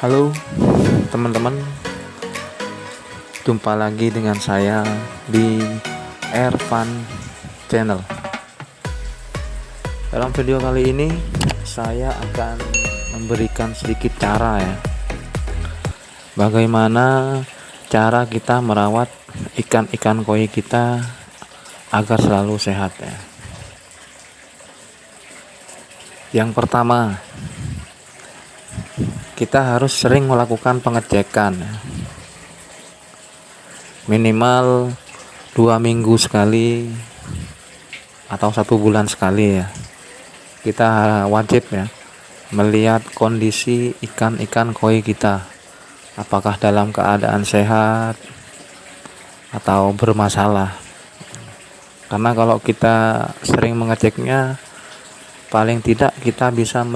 Halo teman-teman, jumpa lagi dengan saya di Ervan Channel. Dalam video kali ini saya akan memberikan sedikit cara ya, bagaimana cara kita merawat ikan-ikan koi kita agar selalu sehat ya. Yang pertama, kita harus sering melakukan pengecekan, minimal 2 minggu sekali atau 1 bulan sekali ya. Kita wajib ya melihat kondisi ikan-ikan koi kita, apakah dalam keadaan sehat atau bermasalah. Karena kalau kita sering mengeceknya, paling tidak kita bisa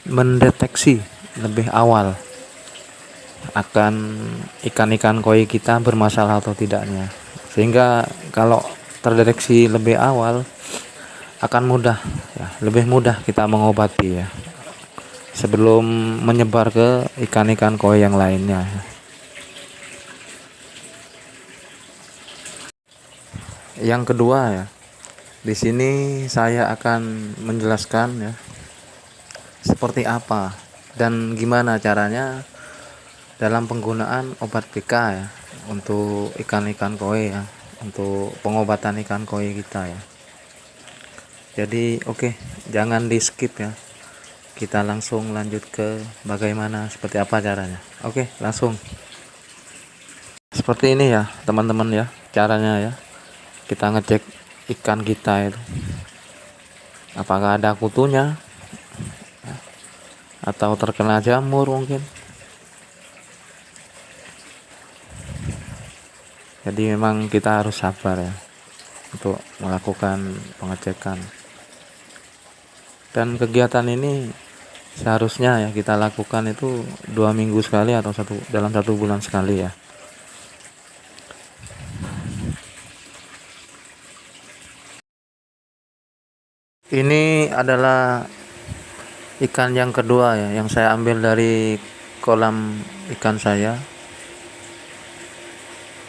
mendeteksi lebih awal akan ikan-ikan koi kita bermasalah atau tidaknya, sehingga kalau terdeteksi lebih awal akan mudah ya, lebih mudah kita mengobati ya, sebelum menyebar ke ikan-ikan koi yang lainnya. Yang kedua ya, di sini saya akan menjelaskan ya seperti apa dan gimana caranya dalam penggunaan obat PK ya untuk ikan-ikan koi ya, untuk pengobatan ikan koi kita ya. Jadi oke, jangan di skip ya, kita langsung lanjut ke bagaimana seperti apa caranya. Oke, langsung seperti ini ya teman-teman ya caranya ya. Kita ngecek ikan kita itu apakah ada kutunya atau terkena jamur mungkin. Jadi memang kita harus sabar ya untuk melakukan pengecekan. Dan kegiatan ini seharusnya ya kita lakukan itu 2 minggu sekali atau dalam 1 bulan sekali ya. Ini adalah ikan yang kedua ya, yang saya ambil dari kolam ikan saya.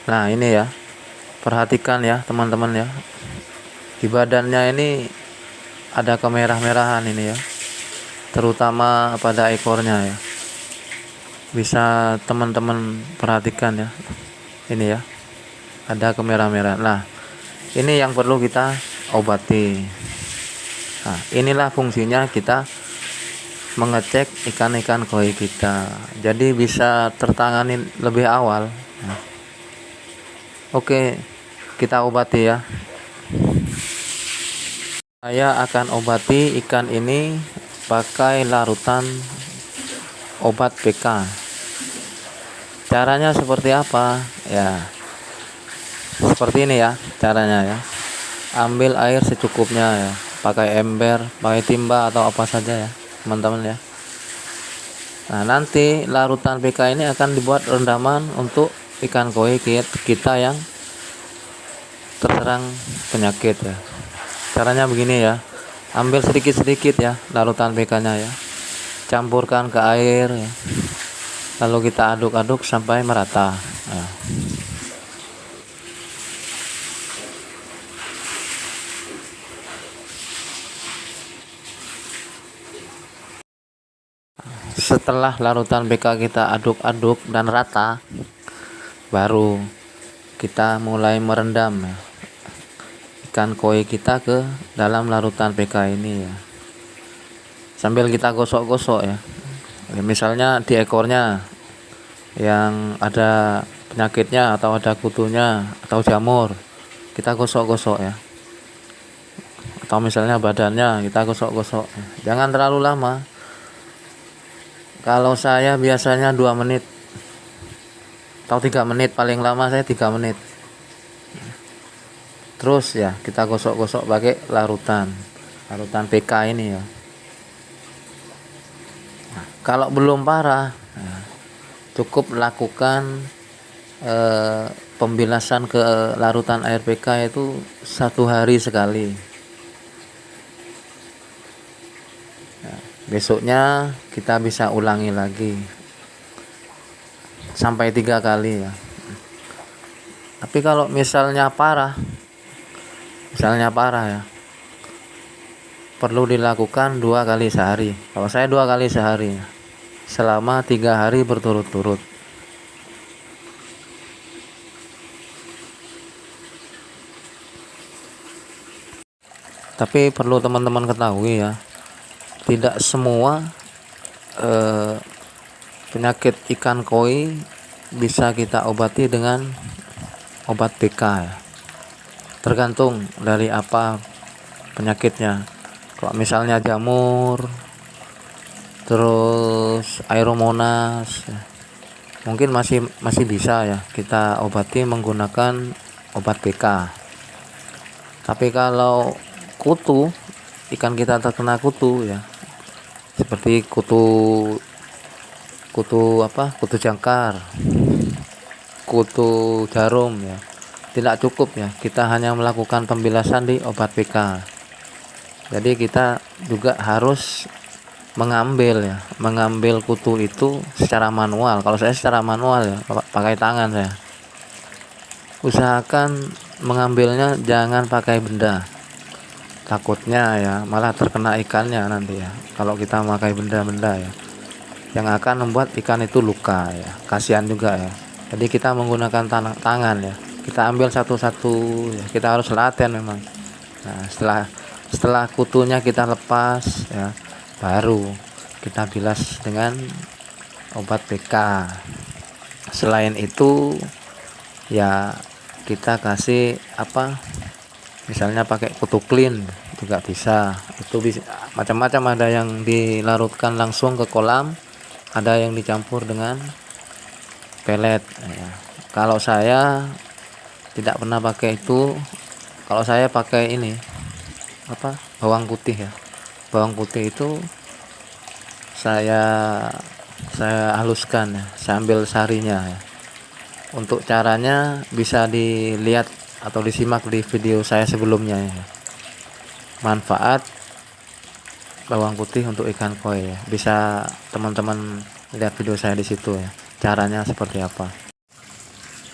Nah ini ya, perhatikan ya teman-teman ya, di badannya ini ada kemerah-merahan ini ya, terutama pada ekornya ya. Bisa teman-teman perhatikan ya, ini ya ada kemerah-merahan. Nah ini yang perlu kita obati. Nah inilah fungsinya kita mengecek ikan-ikan koi kita, jadi bisa tertangani lebih awal. Nah, oke, kita obati ya. Saya akan obati ikan ini pakai larutan obat PK. Caranya seperti apa ya, seperti ini ya caranya ya. Ambil air secukupnya ya, pakai ember, pakai timba atau apa saja ya teman-teman ya. Nah nanti larutan PK ini akan dibuat rendaman untuk ikan koi kita yang terserang penyakit ya. Caranya begini ya, ambil sedikit-sedikit ya larutan PK nya ya, campurkan ke air ya, lalu kita aduk-aduk sampai merata ya. Setelah larutan PK kita aduk-aduk dan rata, baru kita mulai merendam ya, ikan koi kita ke dalam larutan PK ini ya, sambil kita gosok-gosok ya. Misalnya di ekornya yang ada penyakitnya atau ada kutunya atau jamur, kita gosok-gosok ya. Atau misalnya badannya kita gosok-gosok, jangan terlalu lama. Kalau saya biasanya 2 menit atau 3 menit, paling lama saya 3 menit. Terus ya kita gosok-gosok pakai larutan PK ini ya. Nah, kalau belum parah, cukup lakukan pembilasan ke larutan air PK itu 1 hari sekali. Besoknya kita bisa ulangi lagi. sampai 3 kali ya. Tapi kalau misalnya parah ya, perlu dilakukan 2 kali sehari. Kalau saya 2 kali sehari selama 3 hari berturut-turut. Tapi perlu teman-teman ketahui ya, tidak semua penyakit ikan koi bisa kita obati dengan obat BK ya. Tergantung dari apa penyakitnya. Kalau misalnya jamur, terus aeromonas ya, mungkin masih bisa ya kita obati menggunakan obat BK. Tapi kalau kutu, ikan kita terkena kutu ya, seperti kutu jangkar, kutu jarum ya, tidak cukup ya kita hanya melakukan pembilasan di obat BK. Jadi kita juga harus mengambil kutu itu secara manual. Kalau saya secara manual ya, pakai tangan saya. Usahakan mengambilnya jangan pakai benda, takutnya ya malah terkena ikannya nanti ya kalau kita memakai benda-benda ya, yang akan membuat ikan itu luka ya, kasihan juga ya. Jadi kita menggunakan tangan ya, kita ambil satu-satu ya, kita harus latihan memang. Nah, setelah kutunya kita lepas ya, baru kita bilas dengan obat BK. Selain itu ya kita kasih misalnya pakai kutu clean juga bisa. Itu bisa macam-macam, ada yang dilarutkan langsung ke kolam, ada yang dicampur dengan pelet ya. Kalau saya tidak pernah pakai itu. Kalau saya pakai ini bawang putih ya. Bawang putih itu saya haluskan ya, saya ambil sarinya ya. Untuk caranya bisa dilihat atau disimak di video saya sebelumnya ya. Manfaat bawang putih untuk ikan koi ya, bisa teman-teman lihat video saya di situ ya, caranya seperti apa.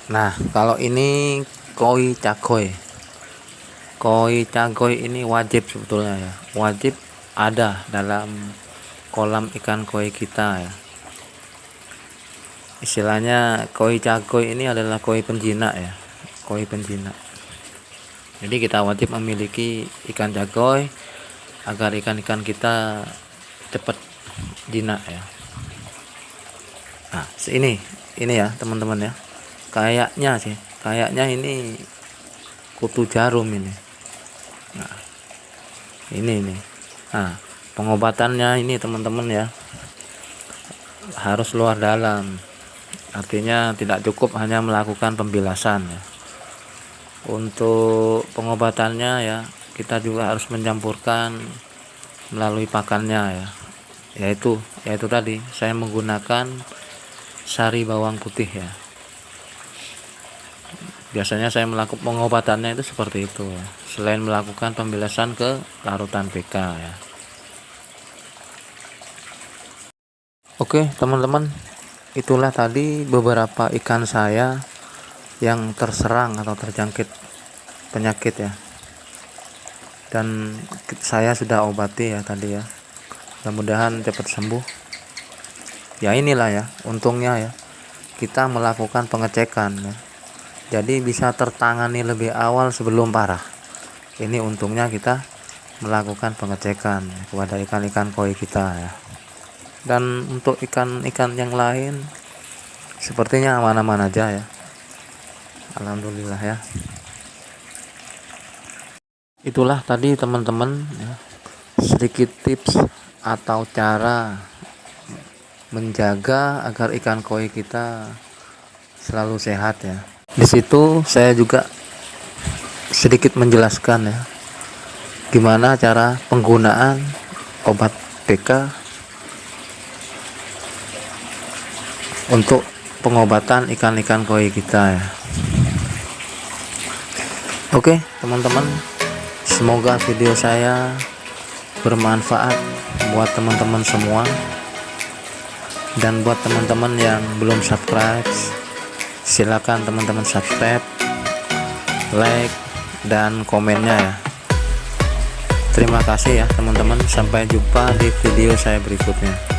Nah, kalau ini koi cagoy. Koi cagoy ini wajib sebetulnya ya, wajib ada dalam kolam ikan koi kita ya. Istilahnya koi cagoy ini adalah koi penjinak ya, koi penjinak. Jadi kita wajib memiliki ikan cagoy agar ikan-ikan kita cepat jinak ya. Nah, ini ya teman-teman ya, kayaknya ini kutu jarum ini. Nah, ini nah, pengobatannya ini teman-teman ya harus luar dalam. Artinya tidak cukup hanya melakukan pembilasan ya. Untuk pengobatannya ya kita juga harus mencampurkan melalui pakannya ya, yaitu tadi saya menggunakan sari bawang putih ya. Biasanya saya melakukan pengobatannya itu seperti itu ya, selain melakukan pembilasan ke larutan BK ya. Oke teman-teman, itulah tadi beberapa ikan saya yang terserang atau terjangkit penyakit ya, dan saya sudah obati ya tadi ya, mudah-mudahan cepat sembuh ya. Inilah ya untungnya ya kita melakukan pengecekan ya, jadi bisa tertangani lebih awal sebelum parah. Ini untungnya kita melakukan pengecekan kepada ikan-ikan koi kita ya. Dan untuk ikan-ikan yang lain sepertinya aman-aman aja ya, alhamdulillah ya. Itulah tadi teman-teman ya, sedikit tips atau cara menjaga agar ikan koi kita selalu sehat ya. Di situ saya juga sedikit menjelaskan ya gimana cara penggunaan obat BK untuk pengobatan ikan-ikan koi kita ya. Oke teman-teman, semoga video saya bermanfaat buat teman-teman semua. Dan buat teman-teman yang belum subscribe, silakan teman-teman subscribe, like, dan komennya ya. Terima kasih ya teman-teman, sampai jumpa di video saya berikutnya.